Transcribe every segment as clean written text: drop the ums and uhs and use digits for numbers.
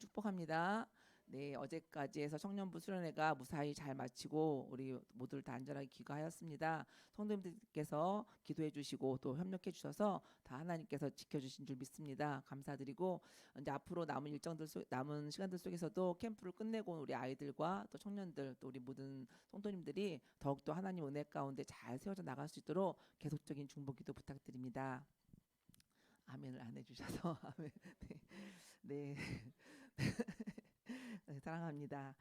축복합니다. 네, 어제까지 해서 청년부 수련회가 무사히 잘 마치고 우리 모두를 다 안전하게 귀가하였습니다. 성도님들께서 기도해 주시고 또 협력해 주셔서 다 하나님께서 지켜주신 줄 믿습니다. 감사드리고 이제 앞으로 남은 시간들 속에서도 캠프를 끝내고 우리 아이들과 또 청년들 또 우리 모든 성도님들이 더욱더 하나님 은혜 가운데 잘 세워져 나갈 수 있도록 계속적인 중보 기도 부탁드립니다. 아멘을 안 해주셔서 아멘. 네. 네, 사랑합니다.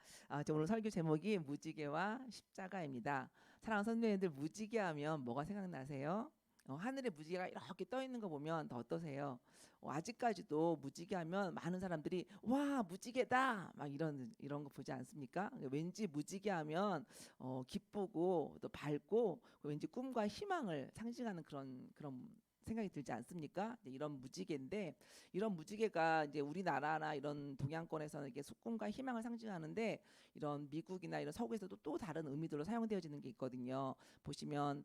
저 오늘 설교 제목이 무지개와 십자가입니다. 사랑하는 선배님들, 무지개하면 뭐가 생각나세요? 하늘에 무지개가 이렇게 떠 있는 거 보면 더 어떠세요? 아직까지도 무지개하면 많은 사람들이 와 무지개다 막 이런 거 보지 않습니까? 왠지 무지개하면 기쁘고 또 밝고 왠지 꿈과 희망을 상징하는 그런 생각이 들지 않습니까? 이런 무지개인데 이런 무지개가 이제 우리나라나 이런 동양권에서는 이게 꿈과 희망을 상징하는데 이런 미국이나 이런 서구에서도 또 다른 의미들로 사용되어지는 게 있거든요. 보시면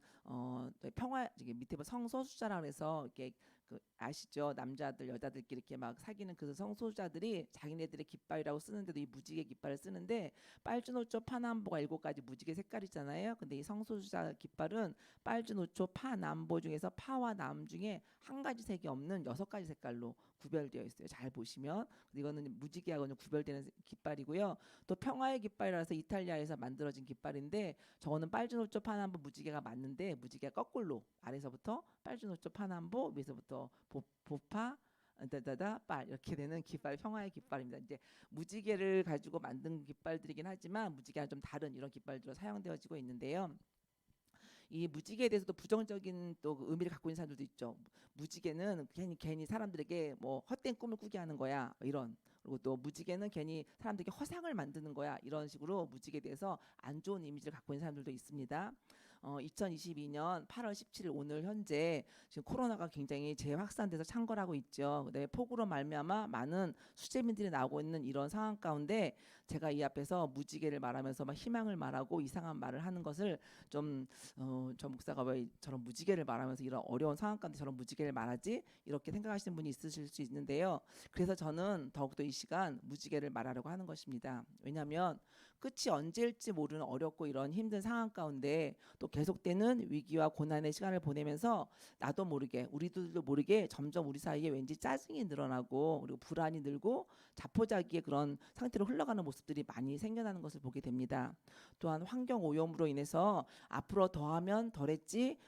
평화 이게 밑에 성소수자라 그래서 이렇게 그 아시죠? 남자들 여자들끼리 이렇게 막 사귀는 그 성소수자들이 자기네들의 깃발이라고 쓰는데도 이 무지개 깃발을 쓰는데 빨주노초 파남보가 7가지 무지개 색깔이잖아요. 근데 이 성소수자 깃발은 빨주노초 파남보 중에서 파와 남 중에 한 가지 색이 없는 6가지 색깔로 구별되어 있어요. 잘 보시면 이거는 무지개하고는 구별되는 깃발이고요. 또 평화의 깃발이라서 이탈리아에서 만들어진 깃발인데 저거는 빨주노초 파남보 무지개가 맞는데 무지개가 거꾸로 아래서부터 빨주노초 파남보 위에서부터 보파 다다다 빨 이렇게 되는 깃발 평화의 깃발입니다. 이제 무지개를 가지고 만든 깃발들이긴 하지만 무지개와 좀 다른 이런 깃발들로 사용되어지고 있는데요. 이 무지개에 대해서도 부정적인 또 의미를 갖고 있는 사람들도 있죠. 무지개는 괜히 사람들에게 뭐 헛된 꿈을 꾸게 하는 거야 이런. 그리고 또 무지개는 괜히 사람들에게 허상을 만드는 거야 이런 식으로 무지개에 대해서 안 좋은 이미지를 갖고 있는 사람들도 있습니다. 2022년 8월 17일 오늘 현재 지금 코로나가 굉장히 재확산돼서 창궐하고 있죠. 네, 폭우로 말미암아 많은 수재민들이 나오고 있는 이런 상황 가운데 제가 이 앞에서 무지개를 말하면서 막 희망을 말하고 이상한 말을 하는 것을 저 목사가 왜 저런 무지개를 말하면서 이런 어려운 상황 가운데 저런 무지개를 말하지? 이렇게 생각하시는 분이 있으실 수 있는데요. 그래서 저는 더욱더 이 시간 무지개를 말하려고 하는 것입니다. 왜냐하면 끝이 언제일지 모르는 어렵고 이런 힘든 상황 가운데 또 계속되는 위기와 고난의 시간을 보내면서 나도 모르게 우리들도 모르게 점점 우리 사이에 왠지 짜증이 늘어나고 그리고 불안이 늘고 자포자기의 그런 상태로 흘러가는 모습들이 많이 생겨나는 것을 보게 됩니다. 또한 환경 오염으로 인해서 앞으로 더하면 덜했지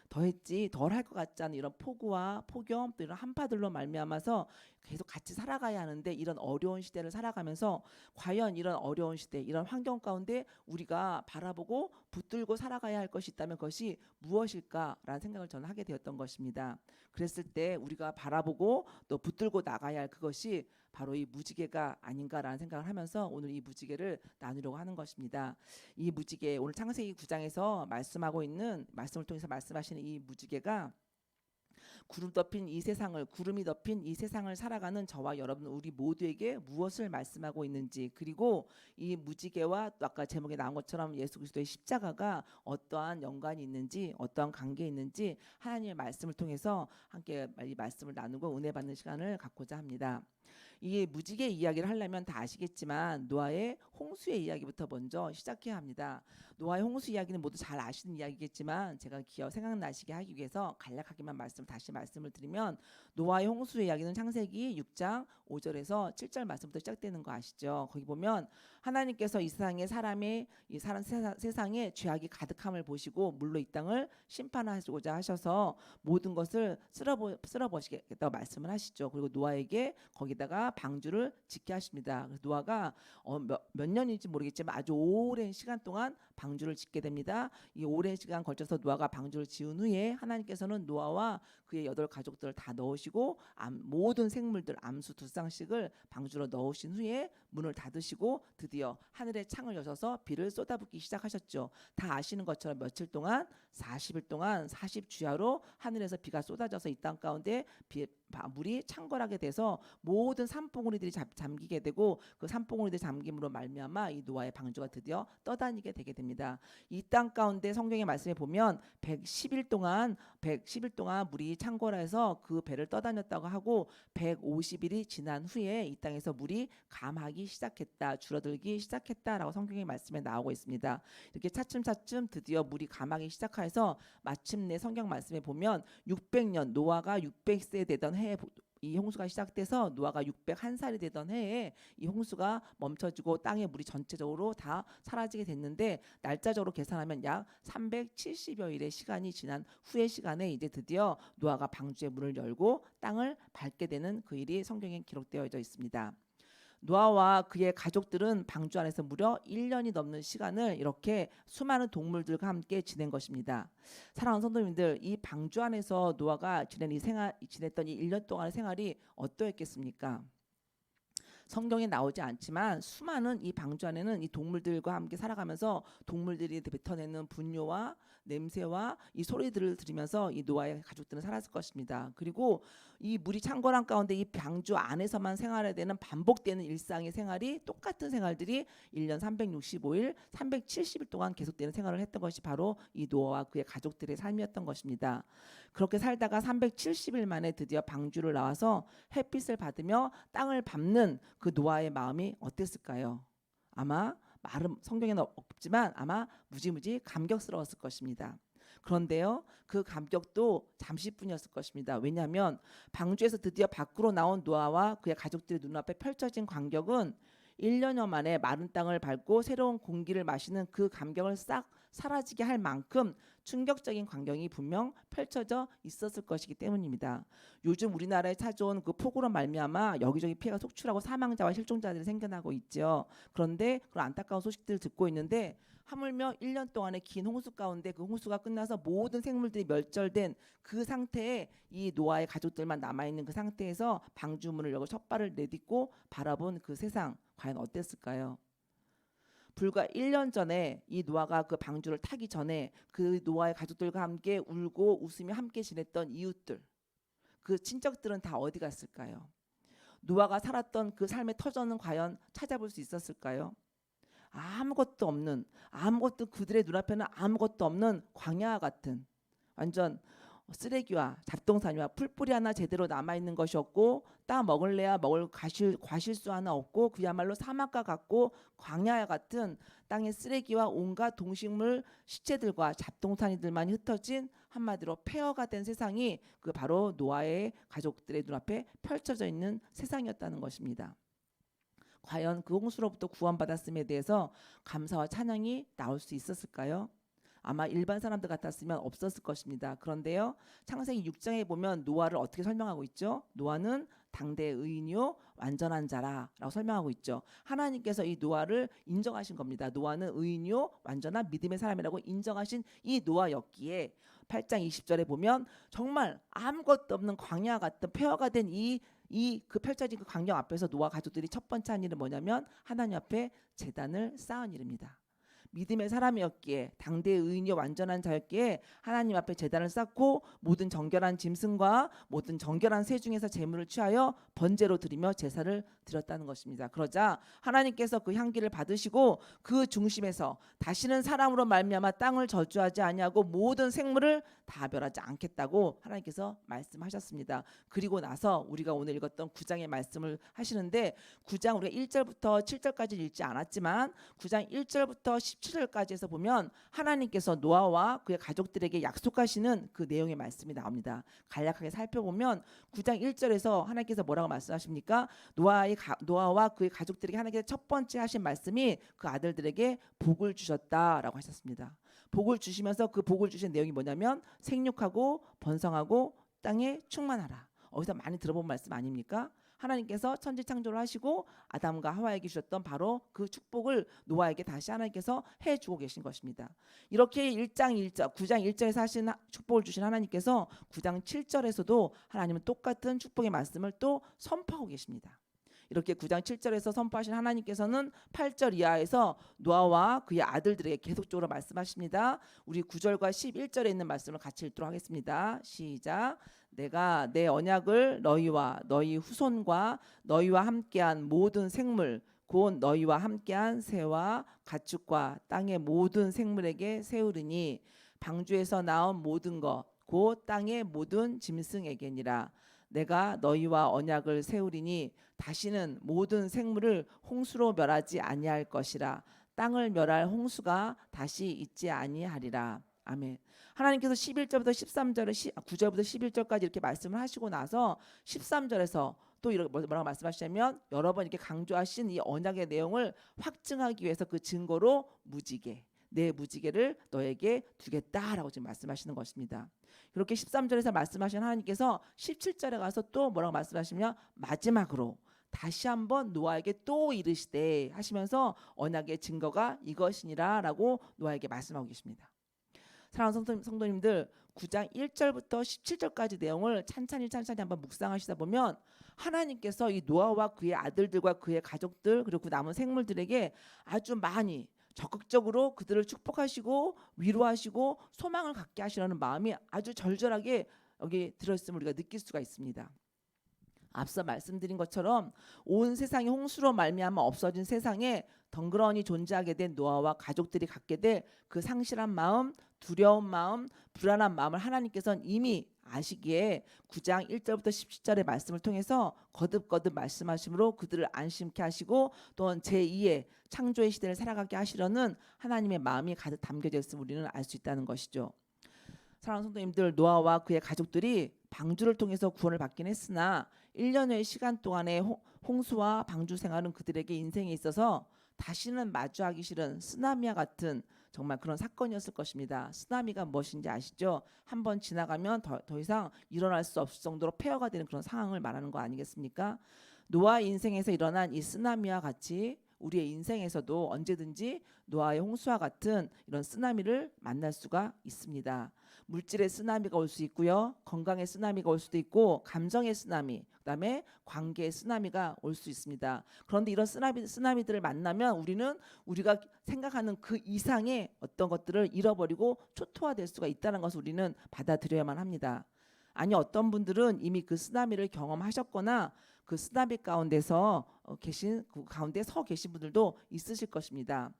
덜 할 것 같지 않은 이런 폭우와 폭염 또 이런 한파들로 말미암아서 계속 같이 살아가야 하는데 이런 어려운 시대를 살아가면서 과연 이런 어려운 시대 이런 환경 가운데 우리가 바라보고 붙들고 살아가야 할 것이 있다면 그것이 무엇일까라는 생각을 저는 하게 되었던 것입니다. 그랬을 때 우리가 바라보고 또 붙들고 나가야 할 그것이 바로 이 무지개가 아닌가라는 생각을 하면서 오늘 이 무지개를 나누려고 하는 것입니다. 이 무지개 오늘 창세기 9장에서 말씀하고 있는 말씀을 통해서 말씀하시는 이 무지개가 구름이 덮인 이 세상을 살아가는 저와 여러분 우리 모두에게 무엇을 말씀하고 있는지 그리고 이 무지개와 또 아까 제목에 나온 것처럼 예수 그리스도의 십자가가 어떠한 연관이 있는지 어떠한 관계에 있는지 하나님의 말씀을 통해서 함께 이 말씀을 나누고 은혜 받는 시간을 갖고자 합니다. 이 무지개 이야기를 하려면 다 아시겠지만 노아의 홍수의 이야기부터 먼저 시작해야 합니다. 노아의 홍수 이야기는 모두 잘 아시는 이야기겠지만 제가 생각나시게 하기 위해서 간략하게만 다시 말씀을 드리면 노아의 홍수의 이야기는 창세기 6장 5절에서 7절 말씀부터 시작되는 거 아시죠? 거기 보면 하나님께서 이 세상에 죄악이 가득함을 보시고 물로 이 땅을 심판하시고자 하셔서 모든 것을 쓸어버리시겠다고 말씀을 하시죠. 그리고 노아에게 거기다가 방주를 짓게 하십니다. 그래서 노아가 몇 년인지 모르겠지만 아주 오랜 시간 동안 방주를 짓게 됩니다. 이 오랜 시간 걸쳐서 노아가 방주를 지은 후에 하나님께서는 노아와 그의 8가족들을 다 넣으시고 모든 생물들 암수 2쌍씩을 방주로 넣으신 후에 문을 닫으시고 드디어 하늘의 창을 여셔서 비를 쏟아붓기 시작하셨죠. 다 아시는 것처럼 며칠 동안 40일 동안 40주야로 하늘에서 비가 쏟아져서 이 땅 가운데 물이 창궐하게 돼서 모든 산봉우리들이 잠기게 되고 그 산봉우리들 잠김으로 말미암아 이 노아의 방주가 드디어 떠다니게 되게 됩니다. 이 땅 가운데 성경의 말씀에 보면 110일 동안 물이 창궐해서 그 배를 떠다녔다고 하고 150일이 지난 후에 이 땅에서 물이 감하기 시작했다, 줄어들기 시작했다라고 성경의 말씀에 나오고 있습니다. 이렇게 차츰차츰 드디어 물이 감하기 시작해서 마침내 성경 말씀에 보면 600년 노아가 600세 되던 해에 이 홍수가 시작돼서 노아가 601살이 되던 해에 이 홍수가 멈춰지고 땅의 물이 전체적으로 다 사라지게 됐는데 날짜적으로 계산하면 약 370여일의 시간이 지난 후의 시간에 이제 드디어 노아가 방주의 문을 열고 땅을 밟게 되는 그 일이 성경에 기록되어져 있습니다. 노아와 그의 가족들은 방주 안에서 무려 1년이 넘는 시간을 이렇게 수많은 동물들과 함께 지낸 것입니다. 사랑하는 성도님들, 이 방주 안에서 노아가 지냈던 이 1년 동안의 생활이 어떠했겠습니까? 성경에 나오지 않지만 수많은 이 방주 안에는 이 동물들과 함께 살아가면서 동물들이 뱉어내는 분뇨와 냄새와 이 소리들을 들으면서 이 노아의 가족들은 살았을 것입니다. 그리고 이 물이 창궐한 가운데 이 방주 안에서만 생활해야 되는 반복되는 일상의 생활이 똑같은 생활들이 1년 365일 370일 동안 계속되는 생활을 했던 것이 바로 이 노아와 그의 가족들의 삶이었던 것입니다. 그렇게 살다가 370일 만에 드디어 방주를 나와서 햇빛을 받으며 땅을 밟는 그 노아의 마음이 어땠을까요? 아마 성경에는 없지만 아마 무지무지 감격스러웠을 것입니다. 그런데요, 그 감격도 잠시뿐이었을 것입니다. 왜냐하면 방주에서 드디어 밖으로 나온 노아와 그의 가족들의 눈앞에 펼쳐진 광경은 1년여 만에 마른 땅을 밟고 새로운 공기를 마시는 그 감격을 싹 사라지게 할 만큼 충격적인 광경이 분명 펼쳐져 있었을 것이기 때문입니다. 요즘 우리나라에 찾아온 그 폭우로 말미암아 여기저기 피해가 속출하고 사망자와 실종자들이 생겨나고 있죠. 그런데 그런 안타까운 소식들을 듣고 있는데 하물며 1년 동안의 긴 홍수 가운데 그 홍수가 끝나서 모든 생물들이 멸절된 그 상태에 이 노아의 가족들만 남아있는 그 상태에서 방주문을 열고 첫 발을 내딛고 바라본 그 세상 과연 어땠을까요? 불과 1년 전에 이 노아가 그 방주를 타기 전에 그 노아의 가족들과 함께 울고 웃으며 함께 지냈던 이웃들, 그 친척들은 다 어디 갔을까요? 노아가 살았던 그 삶의 터전은 과연 찾아볼 수 있었을까요? 아무것도 그들의 눈앞에는 아무것도 없는 광야 같은 완전 쓰레기와 잡동사니와 풀뿌리 하나 제대로 남아있는 것이 없고 따 먹을래야 먹을 과실수 하나 없고 그야말로 사막과 같고 광야 같은 땅의 쓰레기와 온갖 동식물 시체들과 잡동사니들만 흩어진 한마디로 폐허가 된 세상이 그 바로 노아의 가족들의 눈앞에 펼쳐져 있는 세상이었다는 것입니다. 과연 그 홍수로부터 구원받았음에 대해서 감사와 찬양이 나올 수 있었을까요? 아마 일반 사람들 같았으면 없었을 것입니다. 그런데요, 창세기 6장에 보면 노아를 어떻게 설명하고 있죠? 노아는 당대의 의인이요 완전한 자라라고 설명하고 있죠. 하나님께서 이 노아를 인정하신 겁니다. 노아는 의인이요 완전한 믿음의 사람이라고 인정하신 이 노아였기에 8장 20절에 보면 정말 아무것도 없는 광야 같은 폐허가 된 그 펼쳐진 그 광경 앞에서 노아 가족들이 첫 번째 한 일은 뭐냐면 하나님 앞에 제단을 쌓은 일입니다. 믿음의 사람이었기에 당대의 의인이 완전한 자였기에 하나님 앞에 제단을 쌓고 모든 정결한 짐승과 모든 정결한 새 중에서 제물을 취하여 번제로 드리며 제사를 드렸다는 것입니다. 그러자 하나님께서 그 향기를 받으시고 그 중심에서 다시는 사람으로 말미암아 땅을 저주하지 아니하고 모든 생물을 다 멸하지 않겠다고 하나님께서 말씀하셨습니다. 그리고 나서 우리가 오늘 읽었던 9장의 말씀을 하시는데 9장 우리가 1절부터 7절까지 읽지 않았지만 9장 1절부터 17절까지 해서 보면 하나님께서 노아와 그의 가족들에게 약속하시는 그 내용의 말씀이 나옵니다. 간략하게 살펴보면 9장 1절에서 하나님께서 뭐라고 말씀하십니까? 노아와 그의 가족들에게 하나님께서 첫 번째 하신 말씀이 그 아들들에게 복을 주셨다라고 하셨습니다. 복을 주시면서 그 복을 주신 내용이 뭐냐면 생육하고 번성하고 땅에 충만하라. 어디서 많이 들어본 말씀 아닙니까? 하나님께서 천지 창조를 하시고 아담과 하와에게 주셨던 바로 그 축복을 노아에게 다시 하나님께서 해주고 계신 것입니다. 이렇게 9장 1절에서 하신 축복을 주신 하나님께서 9장 7절에서도 하나님은 똑같은 축복의 말씀을 또 선포하고 계십니다. 이렇게 9장 7절에서 선포하신 하나님께서는 8절 이하에서 노아와 그의 아들들에게 계속적으로 말씀하십니다. 우리 9절과 11절에 있는 말씀을 같이 읽도록 하겠습니다. 시작. 내가 내 언약을 너희와 너희 후손과 너희와 함께한 모든 생물 곧 너희와 함께한 새와 가축과 땅의 모든 생물에게 세우리니 방주에서 나온 모든 것 곧 땅의 모든 짐승에게니라. 내가 너희와 언약을 세우리니 다시는 모든 생물을 홍수로 멸하지 아니할 것이라. 땅을 멸할 홍수가 다시 있지 아니하리라. 아멘. 하나님께서 11절부터 13절에 9절부터 11절까지 이렇게 말씀을 하시고 나서 13절에서 또 이렇게 뭐라고 말씀하시냐면 여러 번 이렇게 강조하신 이 언약의 내용을 확증하기 위해서 그 증거로 무지개, 내 무지개를 너에게 두겠다라고 지금 말씀하시는 것입니다. 그렇게 13절에서 말씀하신 하나님께서 17절에 가서 또 뭐라고 말씀하시면 마지막으로 다시 한번 노아에게 또 이르시되 하시면서 언약의 증거가 이것이니라라고 노아에게 말씀하고 계십니다. 사랑하는 성도님들, 9장 1절부터 17절까지 내용을 찬찬히 한번 묵상하시다 보면 하나님께서 이 노아와 그의 아들들과 그의 가족들 그리고 그 남은 생물들에게 아주 많이 적극적으로 그들을 축복하시고 위로하시고 소망을 갖게 하시려는 마음이 아주 절절하게 여기 들어있음을 우리가 느낄 수가 있습니다. 앞서 말씀드린 것처럼 온 세상이 홍수로 말미암아 없어진 세상에 덩그러니 존재하게 된 노아와 가족들이 갖게 될 그 상실한 마음, 두려운 마음, 불안한 마음을 하나님께서는 이미 아시기에 9장 1절부터 17절의 말씀을 통해서 거듭거듭 말씀하심으로 그들을 안심케 하시고 또한 제2의 창조의 시대를 살아가게 하시려는 하나님의 마음이 가득 담겨져 있음을 우리는 알 수 있다는 것이죠. 사랑하는 성도님들, 노아와 그의 가족들이 방주를 통해서 구원을 받긴 했으나 1년의 시간 동안의 홍수와 방주 생활은 그들에게 인생에 있어서 다시는 마주하기 싫은 쓰나미와 같은 정말 그런 사건이었을 것입니다. 쓰나미가 무엇인지 아시죠? 한번 지나가면 더 이상 일어날 수 없을 정도로 폐허가 되는 그런 상황을 말하는 거 아니겠습니까? 노아의 인생에서 일어난 이 쓰나미와 같이 우리의 인생에서도 언제든지 노아의 홍수와 같은 이런 쓰나미를 만날 수가 있습니다. 물질의 쓰나미가 올 수 있고요. 건강의 쓰나미가 올 수도 있고 감정의 쓰나미, 그다음에 관계의 쓰나미가 올 수 있습니다. 그런데 이런 쓰나미들을 만나면 우리는 우리가 생각하는 그 이상의 어떤 것들을 잃어버리고 초토화될 수가 있다는 것을 우리는 받아들여야만 합니다. 아니 어떤 분들은 이미 그 쓰나미를 경험하셨거나 그 쓰나미 가운데서 계신 그 가운데 서 계신 분들도 있으실 것입니다.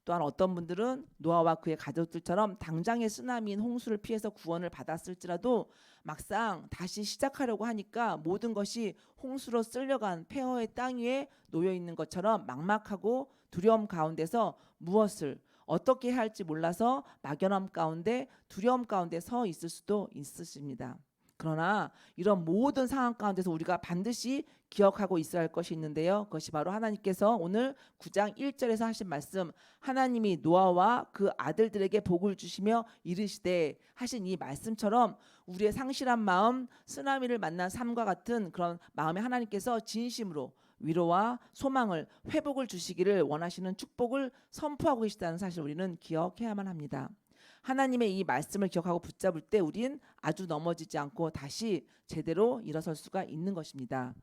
또한 어떤 분들은 노아와 그의 가족들처럼 당장의 쓰나미인 홍수를 피해서 구원을 받았을지라도 막상 다시 시작하려고 하니까 모든 것이 홍수로 쓸려간 폐허의 땅 위에 놓여 있는 것처럼 막막하고 두려움 가운데서 무엇을 어떻게 해야 할지 몰라서 막연함 가운데 두려움 가운데 서 있을 수도 있으십니다. 그러나 이런 모든 상황 가운데서 우리가 반드시 기억하고 있어야 할 것이 있는데요. 그것이 바로 하나님께서 오늘 9장 1절에서 하신 말씀, 하나님이 노아와 그 아들들에게 복을 주시며 이르시되 하신 이 말씀처럼 우리의 상실한 마음, 쓰나미를 만난 삶과 같은 그런 마음에 하나님께서 진심으로 위로와 소망을 회복을 주시기를 원하시는 축복을 선포하고 계시다는 사실 우리는 기억해야만 합니다. 하나님의 이 말씀을 기억하고 붙잡을 때 우린 아주 넘어지지 않고 다시 제대로 일어설 수가 있는 것입니다.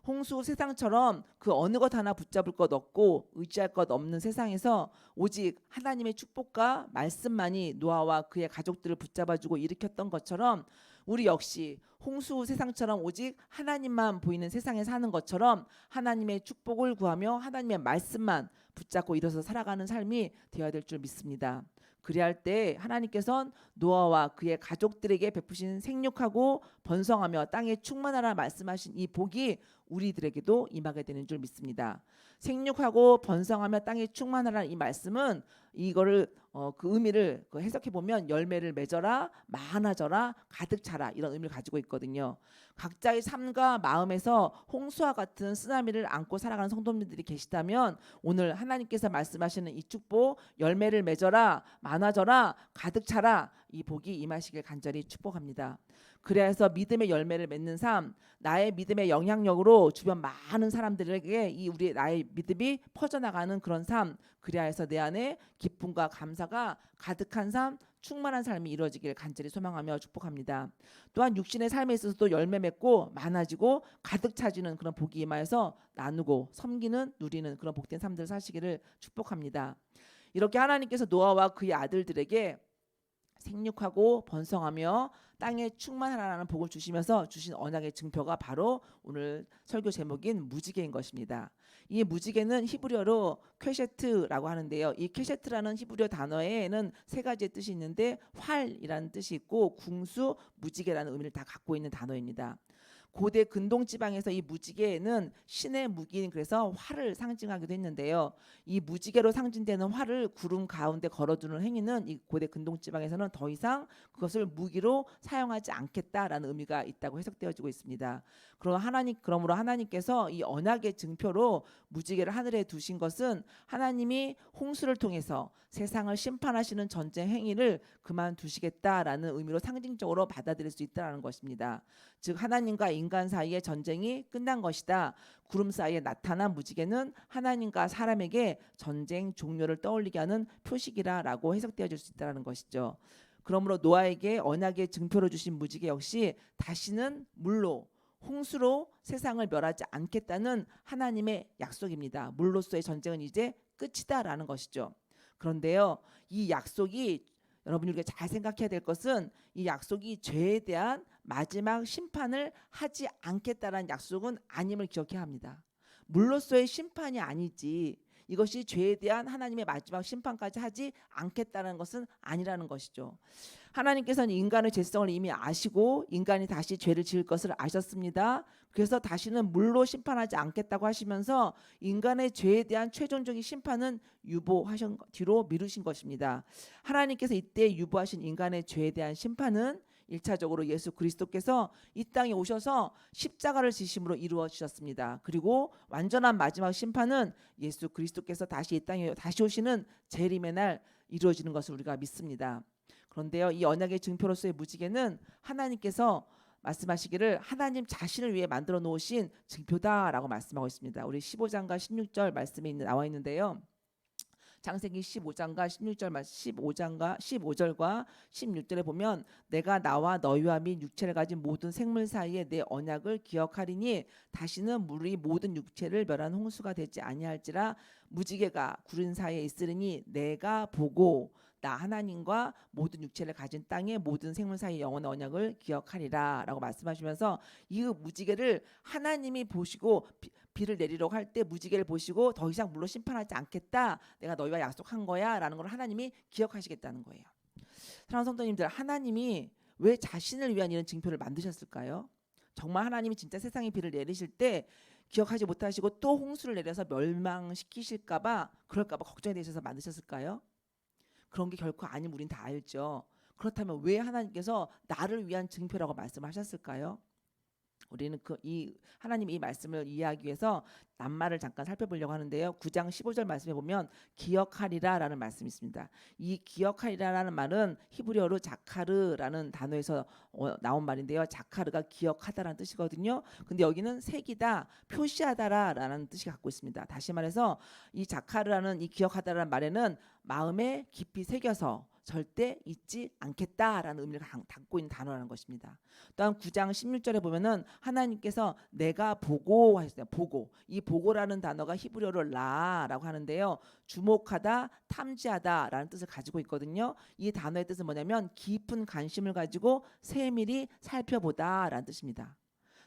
홍수 세상처럼 그 어느 것 하나 붙잡을 것 없고 의지할 것 없는 세상에서 오직 하나님의 축복과 말씀만이 노아와 그의 가족들을 붙잡아주고 일으켰던 것처럼 우리 역시 홍수 세상처럼 오직 하나님만 보이는 세상에 사는 것처럼 하나님의 축복을 구하며 하나님의 말씀만 붙잡고 일어서 살아가는 삶이 되어야 될 줄 믿습니다. 그래야 할 때 하나님께서는 노아와 그의 가족들에게 베푸신 생육하고 번성하며 땅에 충만하라 말씀하신 이 복이 우리들에게도 임하게 되는 줄 믿습니다. 생육하고 번성하며 땅에 충만하라는 이 말씀은 이거를 그 의미를 해석해 보면 열매를 맺어라, 많아져라, 가득 차라 이런 의미를 가지고 있거든요. 각자의 삶과 마음에서 홍수와 같은 쓰나미를 안고 살아가는 성도님들이 계시다면 오늘 하나님께서 말씀하시는 이 축복, 열매를 맺어라, 많아져라, 가득 차라 이 복이 임하시길 간절히 축복합니다. 그래서 믿음의 열매를 맺는 삶, 나의 믿음의 영향력으로 주변 많은 사람들에게 이 우리 나의 믿음이 퍼져나가는 그런 삶, 그래야 해서 내 안에 기쁨과 감사가 가득한 삶, 충만한 삶이 이루어지길 간절히 소망하며 축복합니다. 또한 육신의 삶에 있어서도 열매 맺고 많아지고 가득 차지는 그런 복이 임하여서 나누고 섬기는 누리는 그런 복된 삶들을 사시기를 축복합니다. 이렇게 하나님께서 노아와 그의 아들들에게 생육하고 번성하며 땅에 충만하라는 복을 주시면서 주신 언약의 증표가 바로 오늘 설교 제목인 무지개인 것입니다. 이 무지개는 히브리어로 퀘셰트라고 하는데요. 이 퀘셰트라는 히브리어 단어에는 세 가지의 뜻이 있는데 활이라는 뜻이 있고 궁수, 무지개라는 의미를 다 갖고 있는 단어입니다. 고대 근동 지방에서 이 무지개는 신의 무기인 그래서 활을 상징하기도 했는데요. 이 무지개로 상징되는 활을 구름 가운데 걸어두는 행위는 이 고대 근동 지방에서는 더 이상 그것을 무기로 사용하지 않겠다라는 의미가 있다고 해석되어지고 있습니다. 그러므로 하나님께서 이 언약의 증표로 무지개를 하늘에 두신 것은 하나님이 홍수를 통해서 세상을 심판하시는 전쟁 행위를 그만두시겠다라는 의미로 상징적으로 받아들일 수 있다는 것입니다. 즉 하나님과 인간 사이의 전쟁이 끝난 것이다. 구름 사이에 나타난 무지개는 하나님과 사람에게 전쟁 종료를 떠올리게 하는 표식이라고 해석되어질 수 있다는 것이죠. 그러므로 노아에게 언약의 증표로 주신 무지개 역시 다시는 물로 홍수로 세상을 멸하지 않겠다는 하나님의 약속입니다. 물로서의 전쟁은 이제 끝이다라는 것이죠. 그런데요, 이 약속이 여러분이 우리가 잘 생각해야 될 것은 이 약속이 죄에 대한 마지막 심판을 하지 않겠다라는 약속은 아님을 기억해야 합니다. 물로서의 심판이 아니지 이것이 죄에 대한 하나님의 마지막 심판까지 하지 않겠다는 것은 아니라는 것이죠. 하나님께서는 인간의 죄성을 이미 아시고 인간이 다시 죄를 지을 것을 아셨습니다. 그래서 다시는 물로 심판하지 않겠다고 하시면서 인간의 죄에 대한 최종적인 심판은 유보하신 뒤로 미루신 것입니다. 하나님께서 이때 유보하신 인간의 죄에 대한 심판은 1차적으로 예수 그리스도께서 이 땅에 오셔서 십자가를 지심으로 이루어 주셨습니다. 그리고 완전한 마지막 심판은 예수 그리스도께서 다시 이 땅에 다시 오시는 재림의 날 이루어지는 것을 우리가 믿습니다. 그런데요, 이 언약의 증표로서의 무지개는 하나님께서 말씀하시기를 하나님 자신을 위해 만들어 놓으신 증표다라고 말씀하고 있습니다. 우리 15장과 16절 말씀에 나와 있는데요. 창세기 15장과 15절과 16절에 보면 내가 나와 너희와 및 육체를 가진 모든 생물 사이에 내 언약을 기억하리니 다시는 물이 모든 육체를 멸한 홍수가 되지 아니할지라 무지개가 구름 사이에 있으리니 내가 보고 나 하나님과 모든 육체를 가진 땅의 모든 생물 사이의 영원한 언약을 기억하리라 라고 말씀하시면서 이 무지개를 하나님이 보시고 비를 내리려고 할 때 무지개를 보시고 더 이상 물로 심판하지 않겠다. 내가 너희와 약속한 거야 라는 걸 하나님이 기억하시겠다는 거예요. 사랑하는 성도님들, 하나님이 왜 자신을 위한 이런 징표를 만드셨을까요? 정말 하나님이 진짜 세상에 비를 내리실 때 기억하지 못하시고 또 홍수를 내려서 멸망시키실까봐 그럴까봐 걱정이 되셔서 만드셨을까요? 그런 게 결코 아님 우린 다 알죠. 그렇다면 왜 하나님께서 나를 위한 증표라고 말씀하셨을까요? 우리는 이 하나님의 이 말씀을 이해하기 위해서 낱말을 잠깐 살펴보려고 하는데요. 9장 15절 말씀에 보면 기억하리라라는 말씀이 있습니다. 이 기억하리라라는 말은 히브리어로 자카르라는 단어에서 나온 말인데요. 자카르가 기억하다라는 뜻이거든요. 근데 여기는 새기다, 표시하다라는 뜻이 갖고 있습니다. 다시 말해서 이 자카르라는 이 기억하다라는 말에는 마음에 깊이 새겨서 절대 잊지 않겠다라는 의미를 담고 있는 단어라는 것입니다. 또한 9장 16절에 보면은 하나님께서 내가 보고 하셨어요. 보고. 이 보고라는 단어가 히브리어로 라라고 하는데요. 주목하다, 탐지하다라는 뜻을 가지고 있거든요. 이 단어의 뜻은 뭐냐면 깊은 관심을 가지고 세밀히 살펴보다라는 뜻입니다.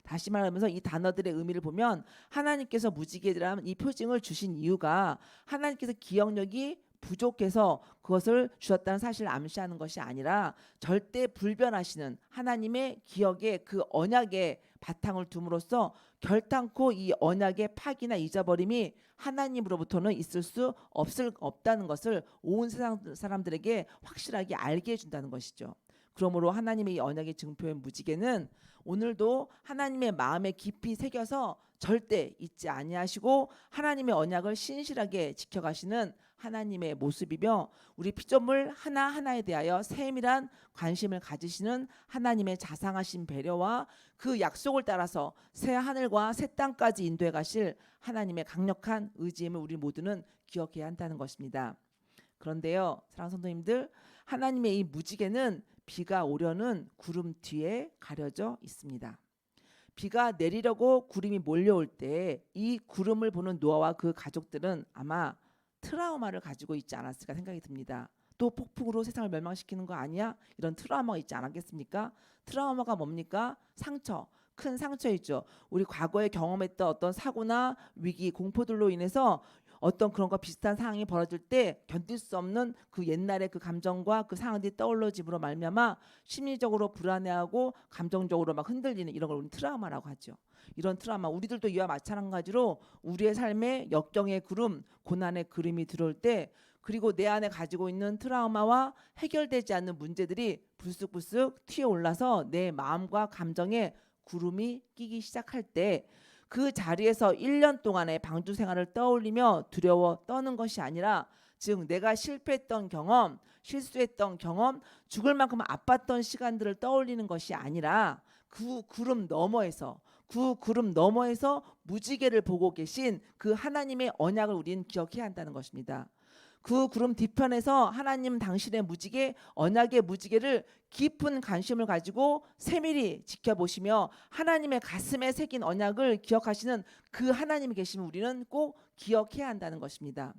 다시 말하면서 이 단어들의 의미를 보면 하나님께서 무지개라는 이 표징을 주신 이유가 하나님께서 기억력이 부족해서 그것을 주셨다는 사실을 암시하는 것이 아니라 절대 불변하시는 하나님의 기억에 그 언약에 바탕을 둠으로써 결단코 이 언약의 파기나 잊어버림이 하나님으로부터는 있을 수 없다는 것을 온 세상 사람들에게 확실하게 알게 해준다는 것이죠. 그러므로 하나님의 이 언약의 증표인 무지개는 오늘도 하나님의 마음에 깊이 새겨서 절대 잊지 아니하시고 하나님의 언약을 신실하게 지켜가시는 하나님의 모습이며 우리 피조물 하나하나에 대하여 세밀한 관심을 가지시는 하나님의 자상하신 배려와 그 약속을 따라서 새 하늘과 새 땅까지 인도해 가실 하나님의 강력한 의지임을 우리 모두는 기억해야 한다는 것입니다. 그런데요, 사랑하는 성도님들, 하나님의 이 무지개는 비가 오려는 구름 뒤에 가려져 있습니다. 비가 내리려고 구름이 몰려올 때 이 구름을 보는 노아와 그 가족들은 아마 트라우마를 가지고 있지 않았을까 생각이 듭니다. 또 폭풍으로 세상을 멸망시키는 거 아니야? 이런 트라우마가 있지 않았겠습니까? 트라우마가 뭡니까? 상처, 큰 상처이죠. 우리 과거에 경험했던 어떤 사고나 위기, 공포들로 인해서 어떤 그런 거 비슷한 상황이 벌어질 때 견딜 수 없는 그 옛날의 그 감정과 그 상황들이 떠올라짐으로 말미암아 심리적으로 불안해하고 감정적으로 막 흔들리는 이런 걸 우리는 트라우마라고 하죠. 이런 트라우마, 우리들도 이와 마찬가지로 우리의 삶에 역경의 구름, 고난의 그림이 들어올 때, 그리고 내 안에 가지고 있는 트라우마와 해결되지 않는 문제들이 불쑥불쑥 튀어올라서 내 마음과 감정에 구름이 끼기 시작할 때, 그 자리에서 1년 동안의 방주 생활을 떠올리며 두려워 떠는 것이 아니라, 즉 내가 실패했던 경험, 실수했던 경험, 죽을 만큼 아팠던 시간들을 떠올리는 것이 아니라 그 구름 너머에서, 그 구름 너머에서 무지개를 보고 계신 그 하나님의 언약을 우리는 기억해야 한다는 것입니다. 그 구름 뒤편에서 하나님 당신의 무지개, 언약의 무지개를 깊은 관심을 가지고 세밀히 지켜보시며 하나님의 가슴에 새긴 언약을 기억하시는 그 하나님이 계시면 우리는 꼭 기억해야 한다는 것입니다.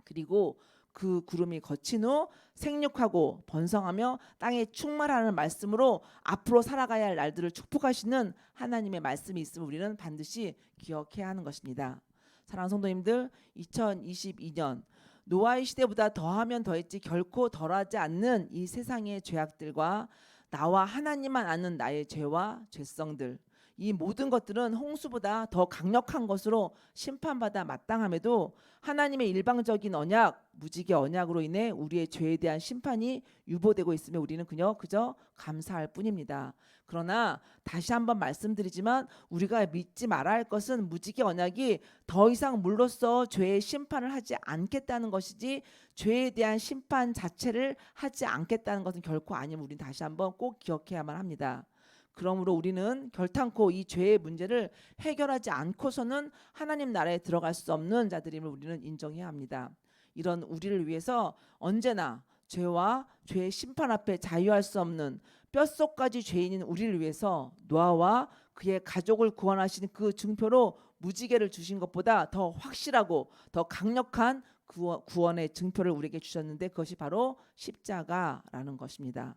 그리고 그 구름이 거친 후 생육하고 번성하며 땅에 충만하는 말씀으로 앞으로 살아가야 할 날들을 축복하시는 하나님의 말씀이 있음을 우리는 반드시 기억해야 하는 것입니다. 사랑하는 성도님들, 2022년 노아의 시대보다 더하면 더했지 결코 덜하지 않는 이 세상의 죄악들과 나와 하나님만 아는 나의 죄와 죄성들, 이 모든 것들은 홍수보다 더 강력한 것으로 심판받아 마땅함에도 하나님의 일방적인 언약, 무지개 언약으로 인해 우리의 죄에 대한 심판이 유보되고 있으며 우리는 그저 감사할 뿐입니다. 그러나 다시 한번 말씀드리지만 우리가 믿지 말아야 할 것은 무지개 언약이 더 이상 물로써 죄의 심판을 하지 않겠다는 것이지, 죄에 대한 심판 자체를 하지 않겠다는 것은 결코 아님을 우리는 다시 한번 꼭 기억해야만 합니다. 그러므로 우리는 결탄코 이 죄의 문제를 해결하지 않고서는 하나님 나라에 들어갈 수 없는 자들임을 우리는 인정해야 합니다. 이런 우리를 위해서 언제나 죄와 죄의 심판 앞에 자유할 수 없는 뼛속까지 죄인인 우리를 위해서 노아와 그의 가족을 구원하신 그 증표로 무지개를 주신 것보다 더 확실하고 더 강력한 구원의 증표를 우리에게 주셨는데, 그것이 바로 십자가라는 것입니다.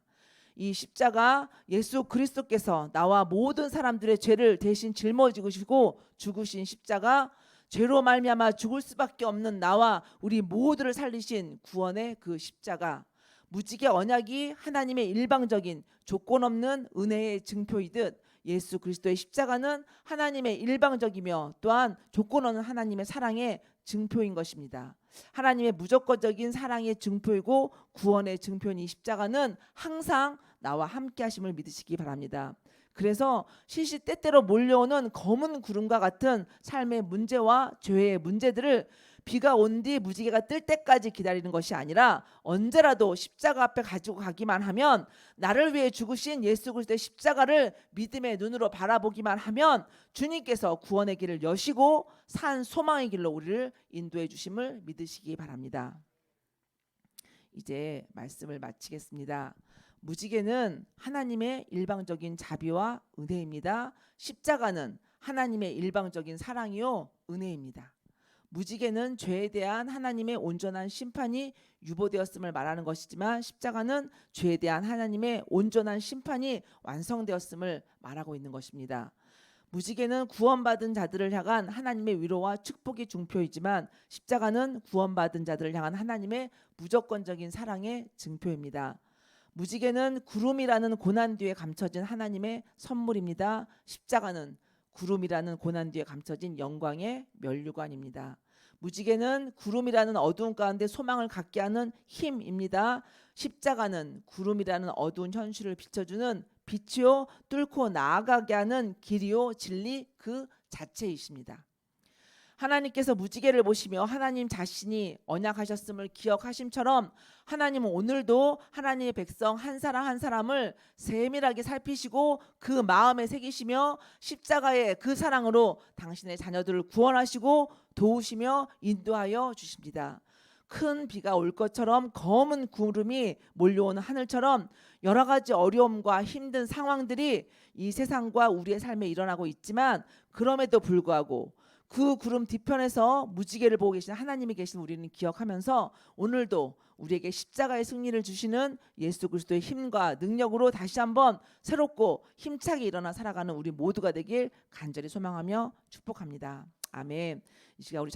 이 십자가, 예수 그리스도께서 나와 모든 사람들의 죄를 대신 짊어지시고 죽으신 십자가, 죄로 말미암아 죽을 수밖에 없는 나와 우리 모두를 살리신 구원의 그 십자가, 무지개 언약이 하나님의 일방적인 조건 없는 은혜의 증표이듯 예수 그리스도의 십자가는 하나님의 일방적이며 또한 조건 없는 하나님의 사랑의 증표인 것입니다. 하나님의 무조건적인 사랑의 증표이고 구원의 증표인 이 십자가는 항상 나와 함께 하심을 믿으시기 바랍니다. 그래서 시시때때로 몰려오는 검은 구름과 같은 삶의 문제와 죄의 문제들을 비가 온 뒤 무지개가 뜰 때까지 기다리는 것이 아니라 언제라도 십자가 앞에 가지고 가기만 하면, 나를 위해 죽으신 예수 그리스도의 십자가를 믿음의 눈으로 바라보기만 하면 주님께서 구원의 길을 여시고 산 소망의 길로 우리를 인도해 주심을 믿으시기 바랍니다. 이제 말씀을 마치겠습니다. 무지개는 하나님의 일방적인 자비와 은혜입니다. 십자가는 하나님의 일방적인 사랑이요 은혜입니다. 무지개는 죄에 대한 하나님의 온전한 심판이 유보되었음을 말하는 것이지만, 십자가는 죄에 대한 하나님의 온전한 심판이 완성되었음을 말하고 있는 것입니다. 무지개는 구원받은 자들을 향한 하나님의 위로와 축복의 증표이지만, 십자가는 구원받은 자들을 향한 하나님의 무조건적인 사랑의 증표입니다. 무지개는 구름이라는 고난 뒤에 감춰진 하나님의 선물입니다. 십자가는 구름이라는 고난 뒤에 감춰진 영광의 면류관입니다. 무지개는 구름이라는 어두운 가운데 소망을 갖게 하는 힘입니다. 십자가는 구름이라는 어두운 현실을 비춰주는 빛이요 뚫고 나아가게 하는 길이요 진리 그 자체이십니다. 하나님께서 무지개를 보시며 하나님 자신이 언약하셨음을 기억하심처럼, 하나님은 오늘도 하나님의 백성 한 사람 한 사람을 세밀하게 살피시고 그 마음에 새기시며 십자가의 그 사랑으로 당신의 자녀들을 구원하시고 도우시며 인도하여 주십니다. 큰 비가 올 것처럼 검은 구름이 몰려오는 하늘처럼 여러 가지 어려움과 힘든 상황들이 이 세상과 우리의 삶에 일어나고 있지만, 그럼에도 불구하고 그 구름 뒤편에서 무지개를 보고 계신 하나님이 계신 우리는 기억하면서 오늘도 우리에게 십자가의 승리를 주시는 예수 그리스도의 힘과 능력으로 다시 한번 새롭고 힘차게 일어나 살아가는 우리 모두가 되길 간절히 소망하며 축복합니다. 아멘. 이 시간 우리